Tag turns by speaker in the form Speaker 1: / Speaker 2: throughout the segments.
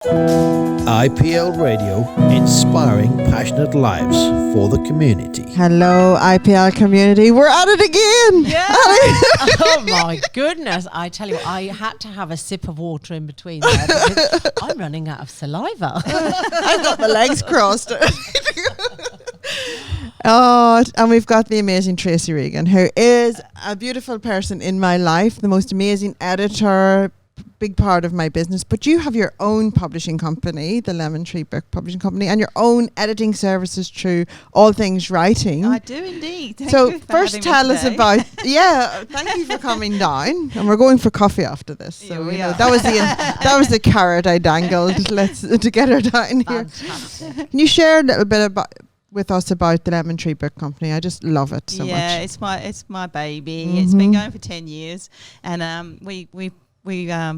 Speaker 1: IPL Radio, inspiring passionate lives for the community.
Speaker 2: Hello, IPL community. We're at it again.
Speaker 3: Yeah. Oh my goodness. I tell you, I had to have a sip of water in between there because I'm running out of saliva.
Speaker 2: I've got my legs crossed. Oh, and we've got the amazing Tracy Regan, who is a beautiful person in my life, the most amazing editor, big part of my business. But you have your own publishing company, the Lemon Tree Book Publishing Company, and your own editing services through All Things Writing.
Speaker 4: I do indeed. Thank
Speaker 2: So
Speaker 4: you for
Speaker 2: first
Speaker 4: having me
Speaker 2: tell us
Speaker 4: today.
Speaker 2: about, thank you for coming down. And we're going for coffee after this. So
Speaker 4: Yeah, we
Speaker 2: you know,
Speaker 4: are.
Speaker 2: that was the carrot I dangled to get her down here.
Speaker 3: Fantastic.
Speaker 2: Can you share a little bit with us about the Lemon Tree Book Company? I just love it so
Speaker 4: Yeah,
Speaker 2: much.
Speaker 4: it's my baby. It's been
Speaker 2: Mhm.
Speaker 4: going for 10 years, and we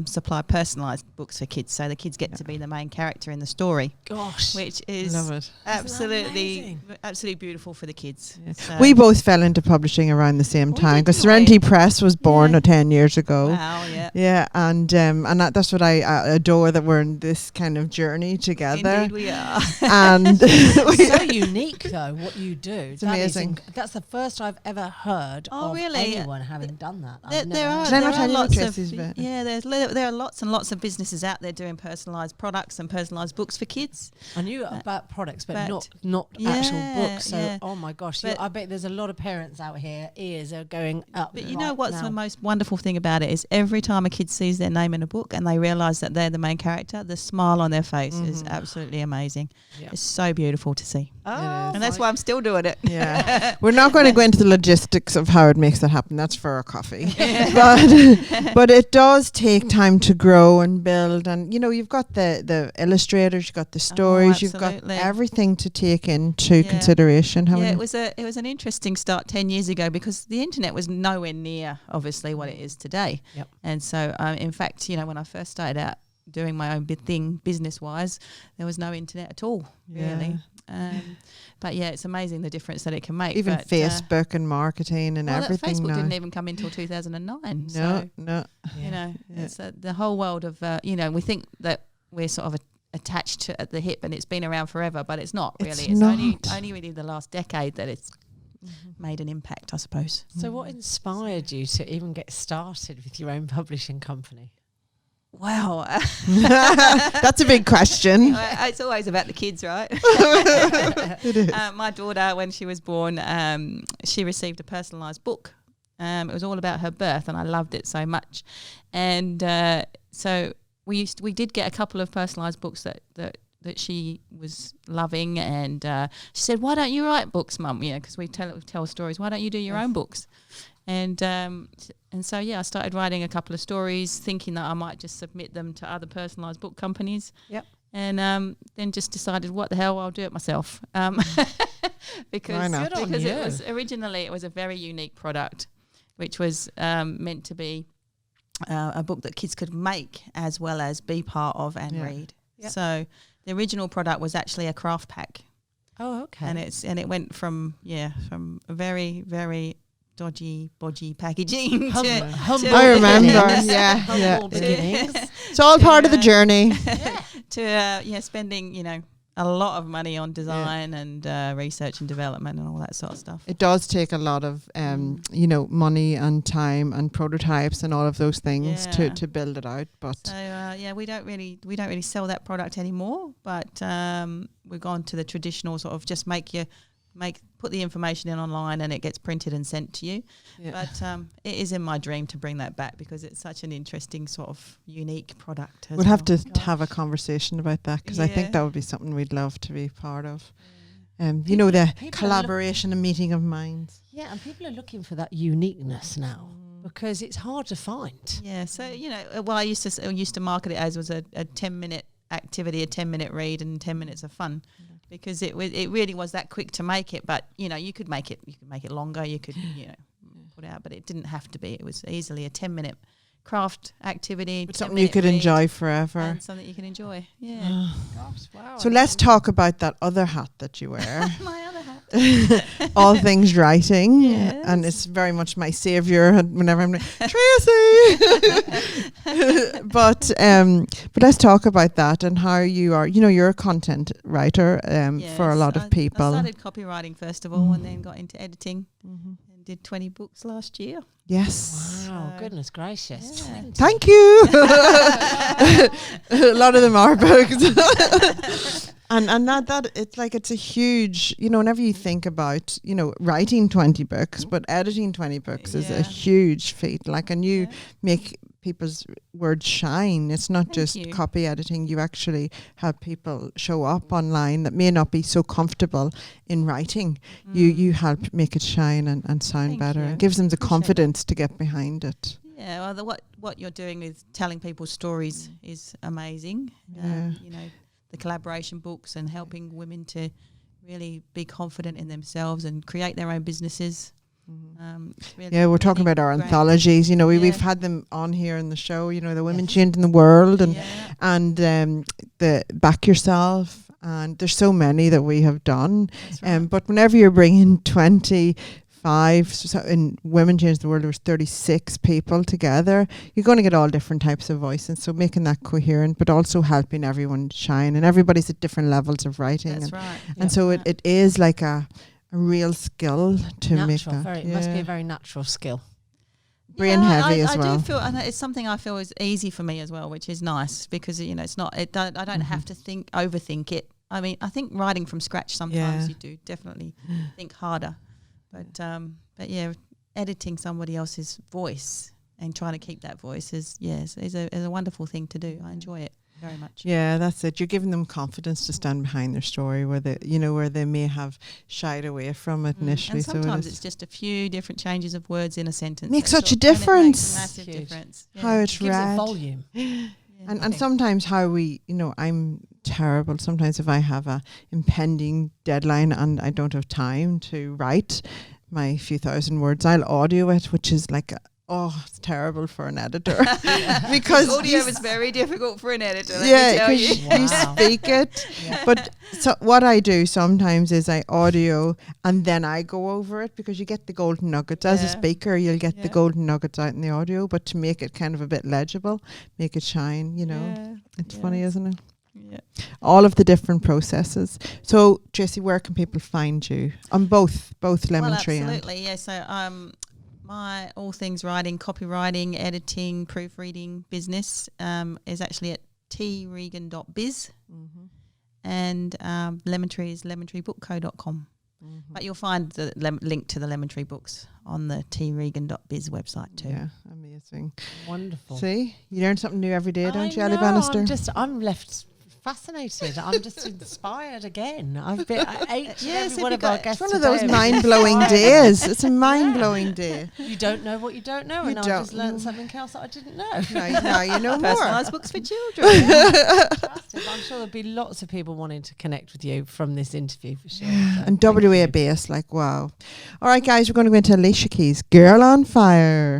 Speaker 4: supply personalised books for kids, so the kids get to be the main character in the story,
Speaker 3: Gosh.
Speaker 4: which is
Speaker 2: Love it.
Speaker 4: absolutely
Speaker 3: amazing?
Speaker 4: beautiful for the kids. So-
Speaker 2: We both fell into publishing around the same
Speaker 4: We
Speaker 2: time
Speaker 4: did,
Speaker 2: because
Speaker 4: didn't we?
Speaker 2: Serenity Press was born
Speaker 4: Yeah.
Speaker 2: 10 years ago.
Speaker 4: Wow, yeah.
Speaker 2: Yeah, and that's what I adore, that we're in this kind of journey together.
Speaker 4: Indeed we are.
Speaker 2: And
Speaker 3: So unique though, what you do. It's
Speaker 2: amazing.
Speaker 3: That's the first I've ever heard
Speaker 4: Oh,
Speaker 3: of
Speaker 4: really?
Speaker 3: anyone having done that.
Speaker 4: There,
Speaker 3: I've
Speaker 4: there
Speaker 3: never
Speaker 4: are,
Speaker 3: heard
Speaker 2: Did I
Speaker 3: of
Speaker 2: not
Speaker 3: that.
Speaker 2: tell you
Speaker 4: lots
Speaker 2: Tracy's
Speaker 4: of
Speaker 2: bit?
Speaker 4: there are lots and lots of businesses out there doing personalised products and personalised books for kids.
Speaker 3: I knew about products, but
Speaker 4: but-
Speaker 3: not actual
Speaker 4: Yeah,
Speaker 3: books. So,
Speaker 4: yeah.
Speaker 3: oh my gosh,
Speaker 4: But-
Speaker 3: I bet there's a lot of parents out here, ears are going up.
Speaker 4: But you know
Speaker 3: right
Speaker 4: what's
Speaker 3: now.
Speaker 4: the most wonderful thing about it is every time a kid sees their name in a book and they realise that they're the main character, the smile on their face is absolutely amazing.
Speaker 3: Yeah.
Speaker 4: It's so beautiful to see.
Speaker 3: Oh,
Speaker 4: And that's why I'm still doing it.
Speaker 2: Yeah, we're not going to go into the logistics of how it makes that happen. That's for our coffee. but it does take time to grow and build. And you know, you've got the illustrators, you've got the stories, you've got
Speaker 4: absolutely.
Speaker 2: everything to take into
Speaker 4: Yeah.
Speaker 2: consideration.
Speaker 4: Yeah, it was an interesting start 10 years ago because the internet was nowhere near obviously what it is today.
Speaker 3: Yep.
Speaker 4: And so in fact, you know, when I first started out doing my own thing business wise, there was no internet at all really. But yeah, it's amazing the difference that it can make.
Speaker 2: even
Speaker 4: But,
Speaker 2: Facebook and marketing and
Speaker 4: well,
Speaker 2: everything
Speaker 4: Facebook
Speaker 2: now.
Speaker 4: didn't even come until 2009.
Speaker 2: No,
Speaker 4: So,
Speaker 2: no.
Speaker 4: you know,
Speaker 2: Yeah.
Speaker 4: it's the whole world of, you know, we think that we're sort of attached to at the hip and it's been around forever, but it's not really.
Speaker 2: It's
Speaker 4: Only
Speaker 2: not.
Speaker 4: really the last decade that it's made an impact, I suppose.
Speaker 3: So what inspired you to even get started with your own publishing company?
Speaker 4: Wow.
Speaker 2: That's a big question.
Speaker 4: It's always about the kids, right?
Speaker 2: It is.
Speaker 4: My daughter, when she was born, she received a personalised book. It was all about her birth, and I loved it so much. And so we did get a couple of personalised books that she was loving, and she said, "Why don't you write books, Mum? You know, because we tell stories. Why don't you do your own books?" And so I started writing a couple of stories, thinking that I might just submit them to other personalised book companies.
Speaker 3: Yep.
Speaker 4: And then just decided, what the hell, I'll do it myself. Because
Speaker 2: Why not?
Speaker 3: Good on
Speaker 4: because
Speaker 3: you.
Speaker 4: it was originally a very unique product, which was meant to be a book that kids could make as well as be part of and
Speaker 2: Yeah.
Speaker 4: read.
Speaker 3: Yep.
Speaker 4: So the original product was actually a craft pack,
Speaker 3: Oh, okay.
Speaker 4: and it went from a very, very dodgy, bodgy packaging
Speaker 3: Humble
Speaker 2: I remember.
Speaker 3: beginnings.
Speaker 2: Yeah,
Speaker 3: Humble
Speaker 2: yeah.
Speaker 3: beginnings.
Speaker 2: It's all part of the journey.
Speaker 4: to spending a lot of money on design and research and development and all that sort of stuff.
Speaker 2: It does take a lot of money and time and prototypes and all of those things
Speaker 4: Yeah.
Speaker 2: to build it out. But
Speaker 4: So we don't really sell that product anymore, but we've gone to the traditional sort of just put the information in online and it gets printed and sent to you.
Speaker 2: yeah.
Speaker 4: But it is in my dream to bring that back because it's such an interesting sort of unique product.
Speaker 2: we'll have to have a conversation about that because I think
Speaker 4: Yeah.
Speaker 2: that would be something we'd love to be part of. The
Speaker 3: People are
Speaker 2: collaboration and meeting of minds.
Speaker 3: Yeah, and people are looking for that uniqueness now because it's hard to find.
Speaker 4: Yeah, so what I used to market it as was a 10-minute activity, a 10-minute read, and 10 minutes of fun, because it really was that quick to make it. But you could make it longer. You could put out, but it didn't have to be. It was easily a 10-minute craft activity,
Speaker 2: But something you could enjoy forever.
Speaker 4: and something you can enjoy. Yeah.
Speaker 3: Gosh, wow.
Speaker 2: So let's talk about that other hat that you wear.
Speaker 4: My other hat.
Speaker 2: all things writing,
Speaker 4: Yes.
Speaker 2: and it's very much my savior whenever I'm like, Tracy. But let's talk about that and how you are. You're a content writer for a
Speaker 4: Yes,
Speaker 2: lot of
Speaker 4: I
Speaker 2: people.
Speaker 4: started copywriting first of all, and then got into editing, and did 20 books last year.
Speaker 2: Yes.
Speaker 3: Wow,
Speaker 4: So-
Speaker 3: goodness gracious.
Speaker 4: Yeah.
Speaker 3: 20.
Speaker 2: Thank you. A lot of them are books. And that it's like it's a huge, whenever you think about, writing 20 books, but editing 20 books is a
Speaker 4: Yeah.
Speaker 2: huge feat. Like, and you
Speaker 4: Yeah.
Speaker 2: make people's words shine. It's not
Speaker 4: Thank
Speaker 2: just
Speaker 4: you.
Speaker 2: copy editing. You actually have people show up online that may not be so comfortable in writing. You help make it shine and sound
Speaker 4: Thank
Speaker 2: better.
Speaker 4: you.
Speaker 2: And gives them the
Speaker 4: Appreciate
Speaker 2: confidence to get behind it.
Speaker 4: Yeah, well, what you're doing with telling people's stories is amazing.
Speaker 2: Yeah.
Speaker 4: The collaboration books and helping women to really be confident in themselves and create their own businesses. It's really,
Speaker 2: Yeah, we're talking
Speaker 4: really
Speaker 2: about our
Speaker 4: great.
Speaker 2: anthologies. We've
Speaker 4: Yeah.
Speaker 2: had them on here in the show. The Women
Speaker 3: Yes.
Speaker 2: Changing the World and
Speaker 4: Yeah,
Speaker 2: the Back Yourself, and there's so many that we have done.
Speaker 4: that's right.
Speaker 2: But whenever you're bringing 25, so in Women Change the World, there was 36 people together. You're going to get all different types of voices. So making that coherent, but also helping everyone shine, and everybody's at different levels of writing.
Speaker 4: That's
Speaker 2: and,
Speaker 4: right.
Speaker 2: and so it is like a real skill to make
Speaker 3: Natural,
Speaker 2: that.
Speaker 3: it must be a very natural skill.
Speaker 2: brain heavy as
Speaker 4: I
Speaker 2: well.
Speaker 4: do feel, and it's something I feel is easy for me as well, which is nice because it's not. I don't have to overthink it. I mean, I think writing from scratch sometimes
Speaker 2: Yeah.
Speaker 4: you do definitely think harder, but yeah, editing somebody else's voice and trying to keep that voice is a wonderful thing to do. I enjoy it very much.
Speaker 2: Yeah, that's it. You're giving them confidence to stand behind their story where they may have shied away from it initially.
Speaker 4: And sometimes
Speaker 2: so
Speaker 4: it's just a few different changes of words in a sentence.
Speaker 2: Makes
Speaker 4: that
Speaker 2: such a
Speaker 4: and it makes
Speaker 2: difference.
Speaker 4: a massive
Speaker 3: Huge.
Speaker 4: difference.
Speaker 2: how it's
Speaker 3: Gives it
Speaker 2: read.
Speaker 3: volume.
Speaker 4: Yeah.
Speaker 2: And sometimes how we, I'm terrible. Sometimes if I have a impending deadline and I don't have time to write my few thousand words, I'll audio it, which is like, it's terrible for an editor. Because
Speaker 4: audio
Speaker 2: you
Speaker 4: is very difficult for an editor. Let
Speaker 2: yeah,
Speaker 4: me tell
Speaker 2: because
Speaker 4: you.
Speaker 2: you
Speaker 3: Wow.
Speaker 2: speak it. But so what I do sometimes is I audio and then I go over it because you get the golden nuggets. As a
Speaker 4: Yeah.
Speaker 2: speaker, you'll get the
Speaker 4: Yeah.
Speaker 2: golden nuggets out in the audio, but to make it kind of a bit legible, make it shine,
Speaker 4: Yeah.
Speaker 2: It's funny,
Speaker 4: Yes.
Speaker 2: isn't it?
Speaker 4: Yeah.
Speaker 2: All of the different processes. So, Tracy, where can people find you? On both Lemon
Speaker 4: Well,
Speaker 2: Tree and...
Speaker 4: absolutely. Yeah. So my all things writing, copywriting, editing, proofreading business is actually at tregan.biz, and Lemon Tree is lemontreebookco.com. But you'll find the link to the Lemon Tree books on the tregan.biz website too.
Speaker 2: Yeah, amazing.
Speaker 3: Wonderful.
Speaker 2: See, you learn something new every day, don't you, Ali
Speaker 3: know,
Speaker 2: Bannister?
Speaker 3: I'm left fascinated. I'm just inspired again. I've been
Speaker 4: Yes,
Speaker 3: every
Speaker 4: if
Speaker 3: one
Speaker 4: you
Speaker 3: of our
Speaker 4: got-
Speaker 3: guests.
Speaker 2: It's one of
Speaker 3: today
Speaker 2: those
Speaker 3: have been
Speaker 2: mind-blowing
Speaker 3: inspired.
Speaker 2: days. It's a mind-blowing day.
Speaker 3: You don't know what you don't know,
Speaker 2: You
Speaker 3: and I
Speaker 2: don't
Speaker 3: just learned
Speaker 2: know.
Speaker 3: something else that I didn't know.
Speaker 2: Now you know more.
Speaker 4: Personalised books for children.
Speaker 3: Fantastic. I'm sure there'll be lots of people wanting to connect with you from this interview for sure. So
Speaker 2: And
Speaker 3: thank
Speaker 2: WA
Speaker 3: you.
Speaker 2: base, like, wow. All right, guys, we're going to go into Alicia Keys, Girl on Fire.